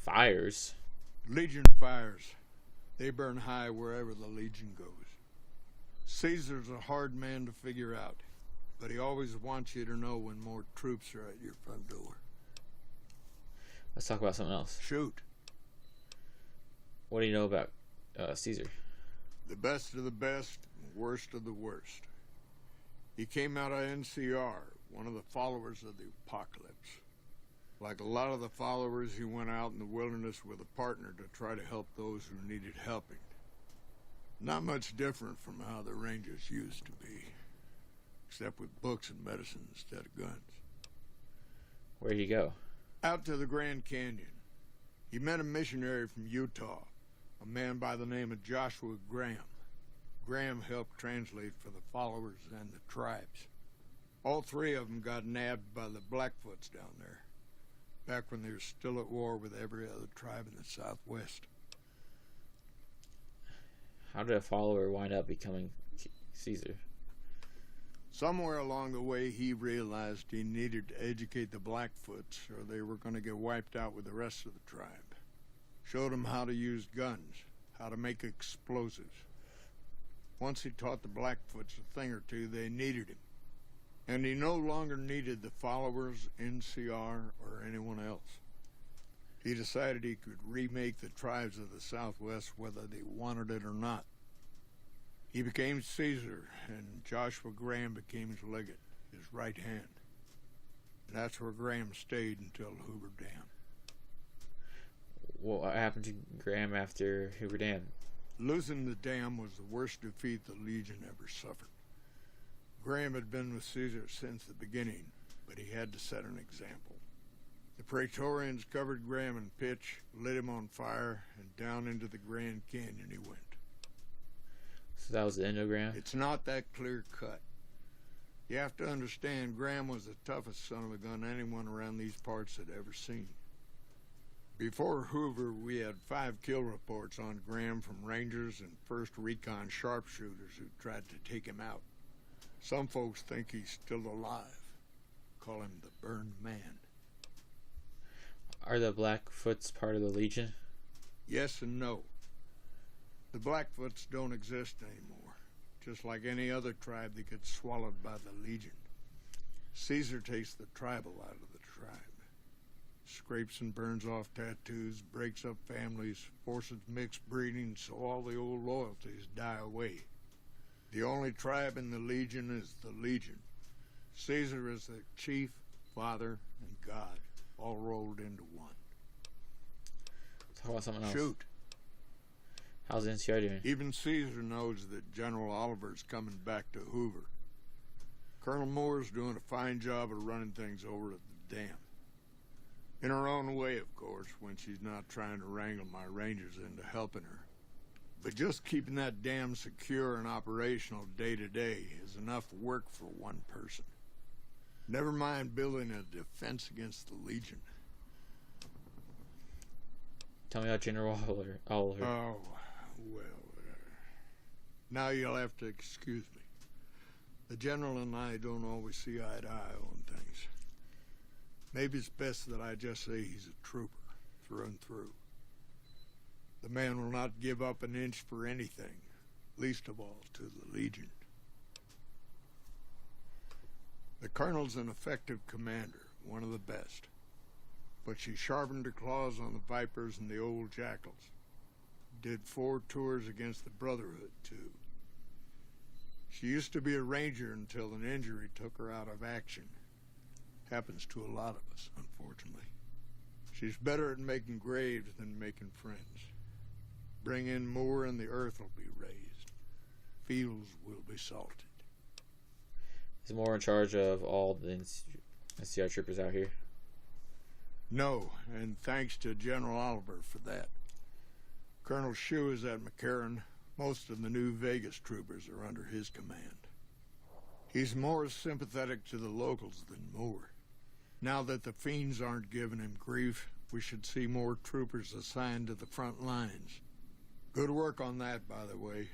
Fires? Legion fires. They burn high wherever the Legion goes. Caesar's a hard man to figure out, but he always wants you to know when more troops are at your front door. Let's talk about something else. Shoot. What do you know about Caesar? The best of the best, worst of the worst. He came out of NCR, one of the followers of the apocalypse. Like a lot of the followers, he went out in the wilderness with a partner to try to help those who needed helping. Not much different from how the Rangers used to be, except with books and medicine instead of guns. Where'd he go? Out to the Grand Canyon. He met a missionary from Utah, a man by the name of Joshua Graham. Graham helped translate for the followers and the tribes. All three of them got nabbed by the Blackfoots down there, back when they were still at war with every other tribe in the Southwest. How did a follower wind up becoming Caesar? Somewhere along the way, he realized he needed to educate the Blackfoots or they were going to get wiped out with the rest of the tribe. Showed them how to use guns, how to make explosives. Once he taught the Blackfoots a thing or two, they needed him. And he no longer needed the followers, NCR, or anyone else. He decided he could remake the tribes of the Southwest whether they wanted it or not. He became Caesar, and Joshua Graham became his Legget, his right hand. And that's where Graham stayed until Hoover Dam. What happened to Graham after Hoover Dam? Losing the dam was the worst defeat the Legion ever suffered. Graham had been with Caesar since the beginning, but he had to set an example. The Praetorians covered Graham in pitch, lit him on fire, and down into the Grand Canyon he went. So that was the end of Graham? It's not that clear cut. You have to understand, Graham was the toughest son of a gun anyone around these parts had ever seen. Before Hoover, we had 5 kill reports on Graham from Rangers and 1st Recon sharpshooters who tried to take him out. Some folks think he's still alive. Call him the Burned Man. Are the Blackfoots part of the Legion? Yes and no. The Blackfoots don't exist anymore. Just like any other tribe that gets swallowed by the Legion. Caesar takes the tribal out of the tribe. Scrapes and burns off tattoos, breaks up families, forces mixed breeding so all the old loyalties die away. The only tribe in the Legion is the Legion. Caesar is the chief, father, and God, all rolled into one. Talk about something else. Shoot. How's NCR doing? Even Caesar knows that General Oliver's coming back to Hoover. Colonel Moore's doing a fine job of running things over at the dam. In her own way, of course, when she's not trying to wrangle my Rangers into helping her. But just keeping that dam secure and operational day to day is enough work for one person. Never mind building a defense against the Legion. Tell me about General Oliver. Oh, well, now you'll have to excuse me. The General and I don't always see eye to eye on things. Maybe it's best that I just say he's a trooper, through and through. The man will not give up an inch for anything, least of all to the Legion. The Colonel's an effective commander, one of the best. But she sharpened her claws on the Vipers and the old Jackals. Did 4 tours against the Brotherhood, too. She used to be a Ranger until an injury took her out of action. Happens to a lot of us, unfortunately. She's better at making graves than making friends. Bring in Moore and the earth will be raised. Fields will be salted. Is Moore in charge of all the NCR troopers out here? No, and thanks to General Oliver for that. Colonel Shue is at McCarran. Most of the new Vegas troopers are under his command. He's more sympathetic to the locals than Moore. Now that the fiends aren't giving him grief, we should see more troopers assigned to the front lines. Good work on that, by the way.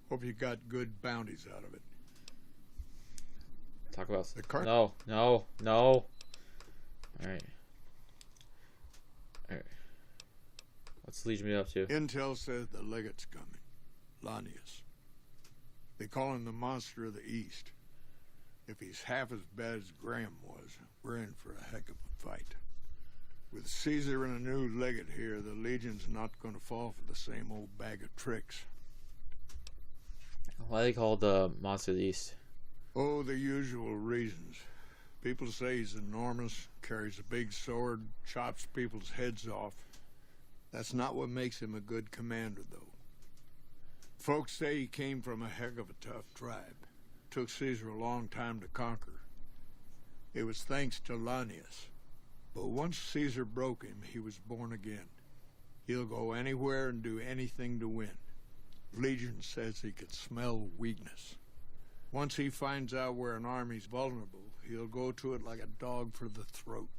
Hope you got good bounties out of it. Talk about the No. All right. What's the Legion been up to? Intel says the Legget's coming. Lanius. They call him the monster of the East. If he's half as bad as Graham was, we're in for a heck of a fight. With Caesar and a new Legget here, the Legion's not going to fall for the same old bag of tricks. Why are they called the Monster of the East? Oh, the usual reasons. People say he's enormous, carries a big sword, chops people's heads off. That's not what makes him a good commander, though. Folks say he came from a heck of a tough tribe. Took Caesar a long time to conquer. It was thanks to Lanius. But once Caesar broke him, he was born again. He'll go anywhere and do anything to win. Legion says he can smell weakness. Once he finds out where an army's vulnerable, he'll go to it like a dog for the throat.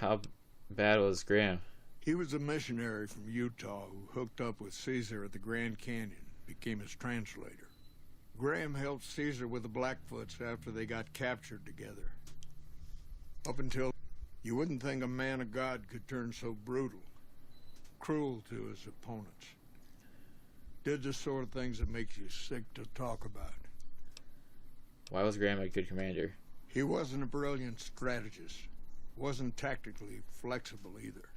How bad was Graham? He was a missionary from Utah who hooked up with Caesar at the Grand Canyon, became his translator. Graham helped Caesar with the Blackfoots after they got captured together. Up until you wouldn't think a man of God could turn so brutal, cruel to his opponents. Did the sort of things that makes you sick to talk about. Why was Graham a good commander? He wasn't a brilliant strategist. Wasn't tactically flexible either.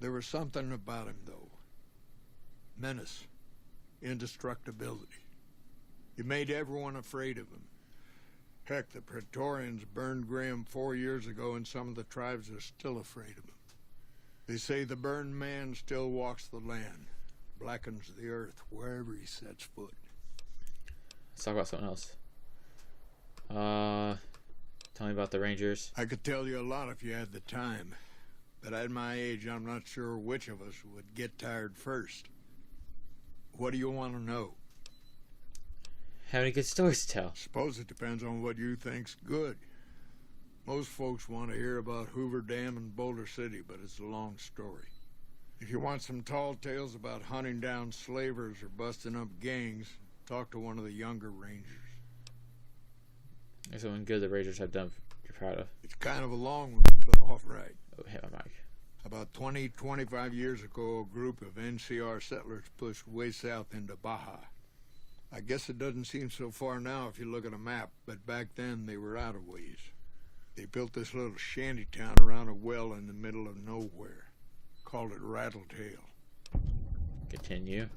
There was something about him, though. Menace. Indestructibility. He made everyone afraid of him. Heck, the Praetorians burned Graham 4 years ago, and some of the tribes are still afraid of him. They say the burned man still walks the land, blackens the earth wherever he sets foot. Let's talk about something else. Tell me about the Rangers. I could tell you a lot if you had the time, but at my age, I'm not sure which of us would get tired first. What do you want to know? How many good stories to tell? Suppose it depends on what you think's good. Most folks want to hear about Hoover Dam and Boulder City, but it's a long story. If you want some tall tales about hunting down slavers or busting up gangs, talk to one of the younger Rangers. There's something good the Rangers have done you're proud of. It's kind of a long one, but all right. Oh, hit my mic. About 25 years ago, a group of NCR settlers pushed way south into Baja. I guess it doesn't seem so far now if you look at a map, but back then they were out of ways. They built this little shanty town around a well in the middle of nowhere. Called it Rattletail. Continue.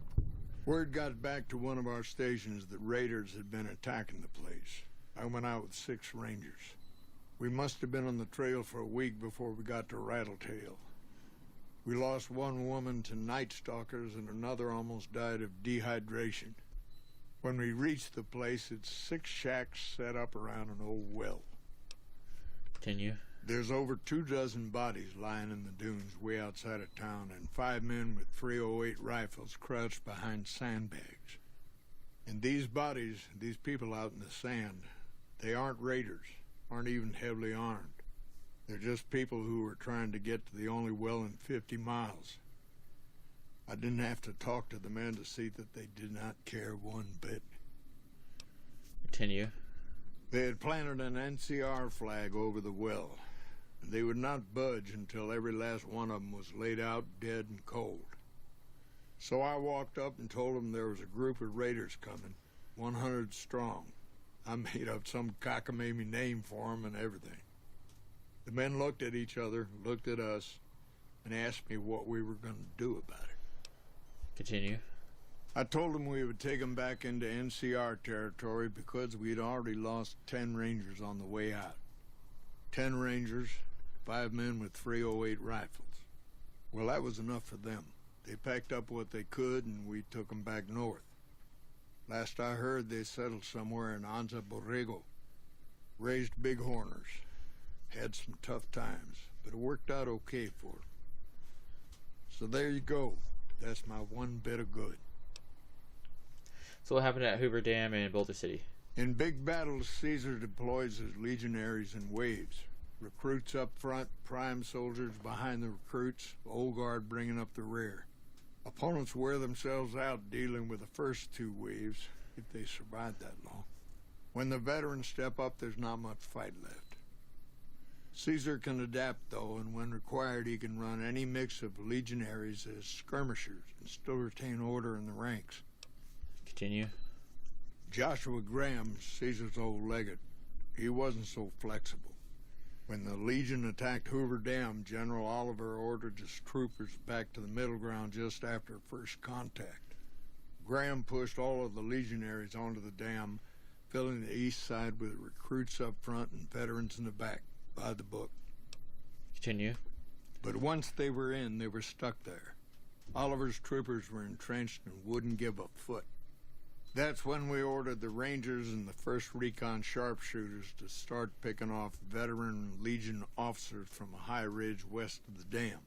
Word got back to one of our stations that raiders had been attacking the place. I went out with 6 Rangers. We must have been on the trail for a week before we got to Rattletail. We lost one woman to night stalkers and another almost died of dehydration. When we reached the place, it's 6 shacks set up around an old well. Continue. There's over 24 bodies lying in the dunes way outside of town, and 5 men with .308 rifles crouched behind sandbags. And these bodies, these people out in the sand, they aren't raiders, aren't even heavily armed. They're just people who were trying to get to the only well in 50 miles. I didn't have to talk to the men to see that they did not care one bit. Continue. They had planted an NCR flag over the well, and they would not budge until every last one of them was laid out dead and cold. So I walked up and told them there was a group of raiders coming, 100 strong. I made up some cockamamie name for them and everything. The men looked at each other, looked at us, and asked me what we were going to do about it. Continue. I told them we would take them back into NCR territory because we'd already lost 10 Rangers on the way out. 10 Rangers, 5 men with .308 rifles. Well, that was enough for them. They packed up what they could and we took them back north. Last I heard, they settled somewhere in Anza Borrego. Raised bighorners. Had some tough times, but it worked out okay for them. So there you go. That's my one bit of good. So what happened at Hoover Dam and Boulder City? In big battles, Caesar deploys his legionaries in waves. Recruits up front, prime soldiers behind the recruits, old guard bringing up the rear. Opponents wear themselves out dealing with the first 2 waves, if they survive that long. When the veterans step up, there's not much fight left. Caesar can adapt, though, and when required, he can run any mix of legionaries as skirmishers and still retain order in the ranks. Continue. Joshua Graham, Caesar's old legate, he wasn't so flexible. When the Legion attacked Hoover Dam, General Oliver ordered his troopers back to the middle ground just after first contact. Graham pushed all of the legionaries onto the dam, filling the east side with recruits up front and veterans in the back, by the book. Continue. But once they were in, they were stuck there. Oliver's troopers were entrenched and wouldn't give a foot. That's when we ordered the Rangers and the 1st Recon sharpshooters to start picking off veteran Legion officers from a high ridge west of the dam.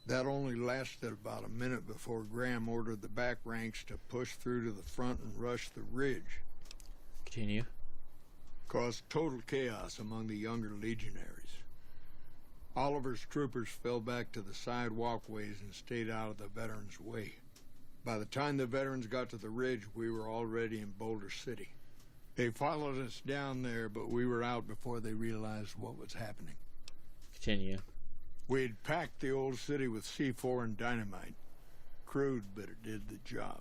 That only lasted about a minute before Graham ordered the back ranks to push through to the front and rush the ridge. Continue. Caused total chaos among the younger legionaries. Oliver's troopers fell back to the side walkways and stayed out of the veterans' way. By the time the veterans got to the ridge, we were already in Boulder City. They followed us down there, but we were out before they realized what was happening. Continue. We'd packed the old city with C4 and dynamite. Crude, but it did the job.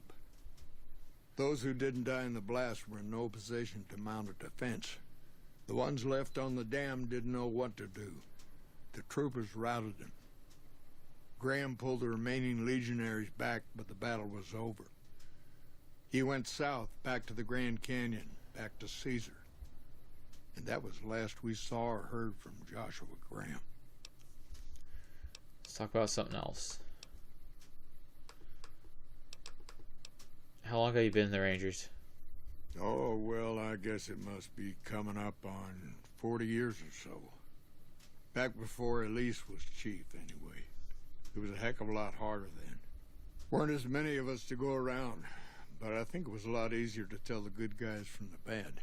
Those who didn't die in the blast were in no position to mount a defense. The ones left on the dam didn't know what to do. The troopers routed them. Graham pulled the remaining legionaries back, but the battle was over. He went south, back to the Grand Canyon, back to Caesar. And that was the last we saw or heard from Joshua Graham. Let's talk about something else. How long have you been in the Rangers? Oh, well, I guess it must be coming up on 40 years or so. Back before Elise was chief, anyway. It was a heck of a lot harder then. Weren't as many of us to go around, but I think it was a lot easier to tell the good guys from the bad.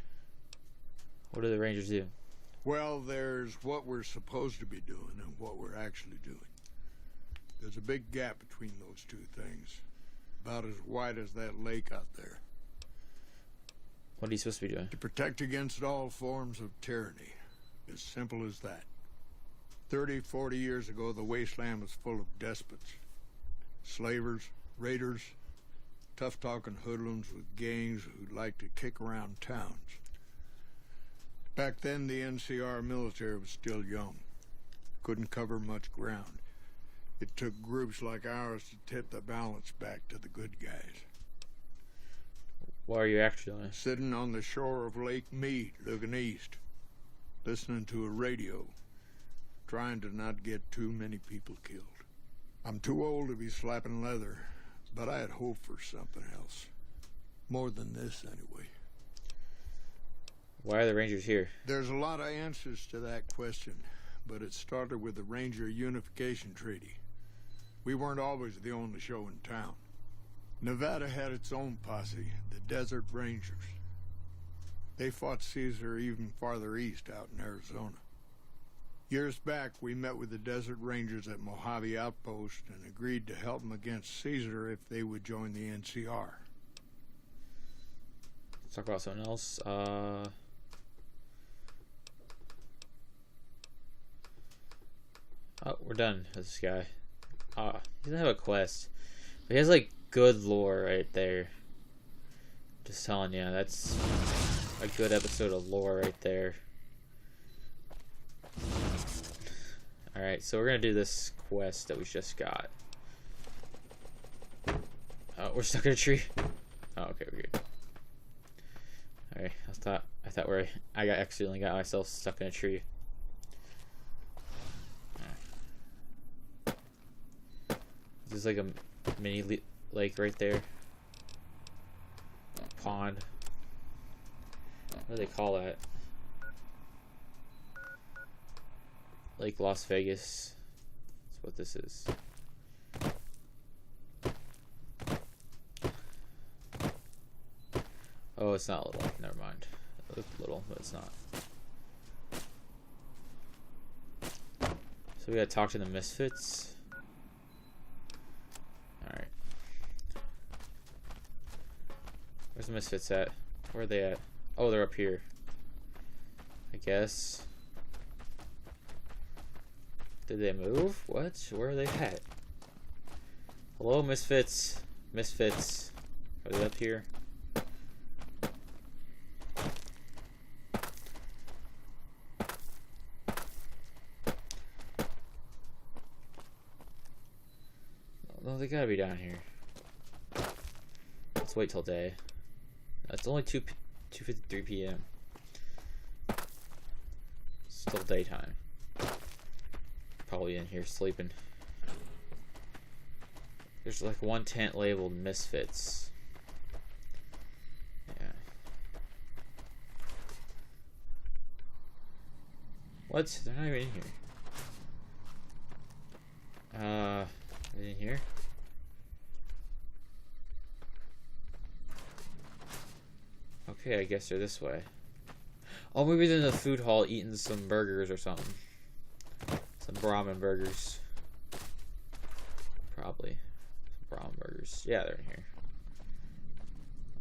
What do the Rangers do? Well, there's what we're supposed to be doing and what we're actually doing. There's a big gap between those two things. About as wide as that lake out there. What are you supposed to be doing? To protect against all forms of tyranny. As simple as that. 30, 40 years ago, the wasteland was full of despots. Slavers, raiders, tough-talking hoodlums with gangs who'd like to kick around towns. Back then, the NCR military was still young. Couldn't cover much ground. It took groups like ours to tip the balance back to the good guys. What are you actually doing? Sitting on the shore of Lake Mead, looking east, listening to a radio, trying to not get too many people killed. I'm too old to be slapping leather, but I had hoped for something else. More than this, anyway. Why are the Rangers here? There's a lot of answers to that question, but it started with the Ranger Unification Treaty. We weren't always the only show in town. Nevada had its own posse, the Desert Rangers. They fought Caesar even farther east, out in Arizona. Years back, we met with the Desert Rangers at Mojave Outpost and agreed to help them against Caesar if they would join the NCR. Let's talk about something else. Oh, we're done with this guy. He doesn't have a quest. But he has, like, good lore right there. Just telling you, that's a good episode of lore right there. Alright, so we're gonna do this quest that we just got. Oh, we're stuck in a tree. Oh, okay, we're good. Alright, I thought I accidentally got myself stuck in a tree. There's like a mini lake right there. Pond. What do they call that? Lake Las Vegas. That's what this is. Oh, it's not little. Never mind. It looked little, but it's not. So we gotta talk to the Misfits. Alright. Where's the Misfits at? Where are they at? Oh, they're up here. I guess. Did they move? What? Where are they at? Hello, misfits. Misfits. Are they up here? No, they gotta be down here. Let's wait till day. It's only 2:53 p.m. Still daytime. Probably in here sleeping. There's like one tent labeled misfits. Yeah. What? They're not even in here. Are they in here? Okay, I guess they're this way. Oh, maybe they're in the food hall eating some burgers or something. Some ramen burgers. Probably. Some ramen burgers. Yeah, they're in here.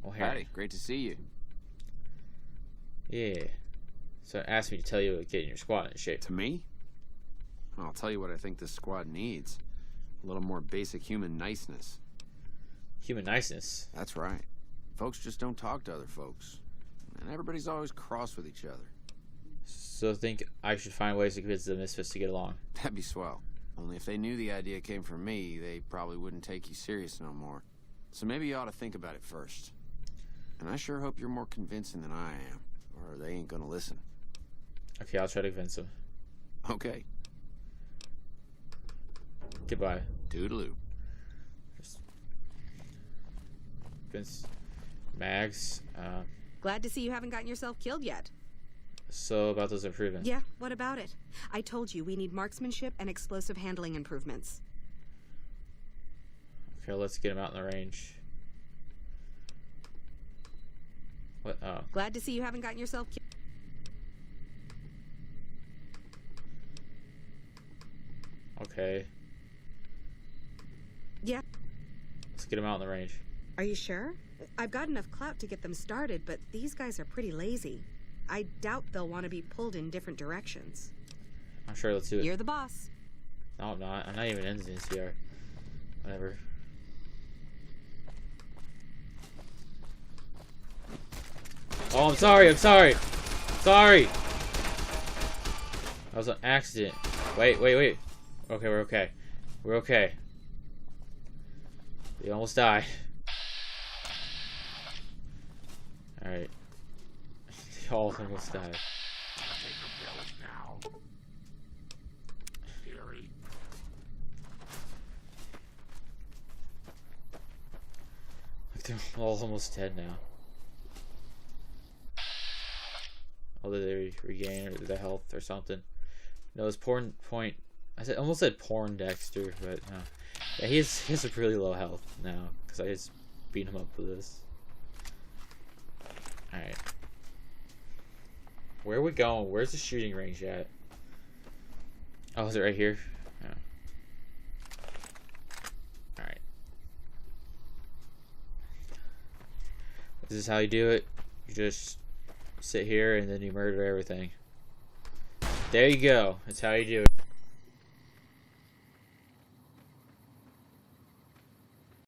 Oh, Howdy, great to see you. Yeah. So asked me to tell you about getting your squad in shape. To me? I'll tell you what I think this squad needs. A little more basic human niceness. Human niceness? That's right. Folks just don't talk to other folks. And everybody's always cross with each other. So think I should find ways to convince the misfits to get along. That'd be swell. Only if they knew the idea came from me, they probably wouldn't take you serious no more. So maybe you ought to think about it first. And I sure hope you're more convincing than I am, or they ain't gonna listen. Okay, I'll try to convince them. Okay. Goodbye. Toodaloo. Vince. Mags. Glad to see you haven't gotten yourself killed yet. So about those improvements. Yeah, what about it? I told you we need marksmanship and explosive handling improvements. Okay, let's get him out in the range. What? Oh. Glad to see you haven't gotten yourself killed. Okay. Yeah. Let's get him out in the range. Are you sure? I've got enough clout to get them started, but these guys are pretty lazy. I doubt they'll want to be pulled in different directions. I'm sure, let's do it. You're the boss. No, I'm not. I'm not even in the NCR. Whatever. Oh, I'm sorry. I'm sorry. Sorry. That was an accident. Wait. Okay, we're okay. We're okay. We almost died. Alright. They all almost died. Like they're all almost dead now. Oh, did they regain the health or something? No, it's porn point. Almost said porn Dexter, but no. Yeah, he has a really low health now because I just beat him up for this. All right, where are we going? Where's the shooting range at? Oh, is it right here? Yeah. All right. This is how you do it. You just sit here and then you murder everything. There you go. That's how you do it.